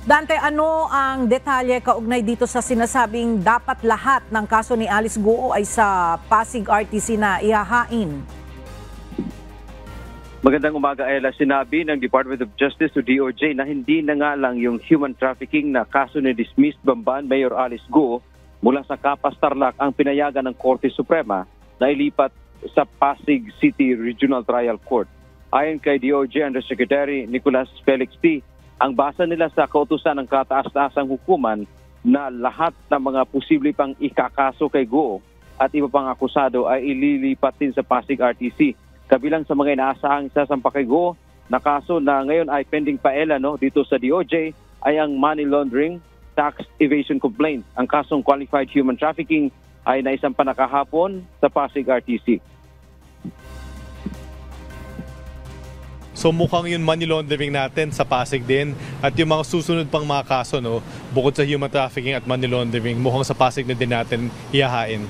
Dante, ano ang detalye kaugnay dito sa sinasabing dapat lahat ng kaso ni Alice Guo ay sa Pasig RTC na ihahain? Magandang umaga, Ella. Sinabi ng Department of Justice o DOJ na hindi na nga lang yung human trafficking na kaso ni dismissed Bamban Mayor Alice Guo mula sa Capas Tarlac ang pinayagan ng Korte Suprema na ilipat sa Pasig City Regional Trial Court. Ayon kay DOJ Undersecretary Nicolas Felix T., ang basa nila sa kautusan ng kataas-taasang hukuman na lahat ng mga posible pang ikakaso kay Guo at iba pang akusado ay ililipat din sa Pasig RTC. Kabilang sa mga inaasahang sasampa kay Guo na kaso na ngayon ay pending paela dito sa DOJ ay ang money laundering, tax evasion complaint. Ang kasong qualified human trafficking ay naisampa na kahapon sa Pasig RTC. So mukhang yun money laundering natin sa Pasig din at yung mga susunod pang mga kaso bukod sa human trafficking at money laundering, mukhang sa Pasig na din natin ihahain.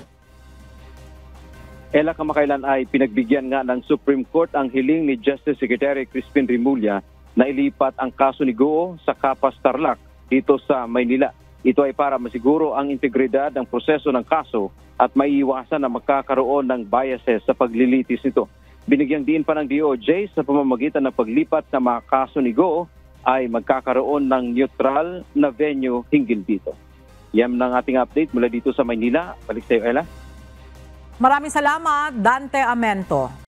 Ella, kamakailan ay pinagbigyan nga ng Supreme Court ang hiling ni Justice Secretary Crispin Remulla na ilipat ang kaso ni Guo sa Capas Tarlac dito sa Maynila. Ito ay para masiguro ang integridad ng proseso ng kaso at maiiwasan na magkakaroon ng biases sa paglilitis nito. Binigyang diin pa ng DOJ sa pamamagitan ng paglipat ng mga kaso ni Guo ay magkakaroon ng neutral na venue hinggil dito. Yan ang ating update mula dito sa Maynila. Balik sa iyo, Ella. Maraming salamat, Dante Amento.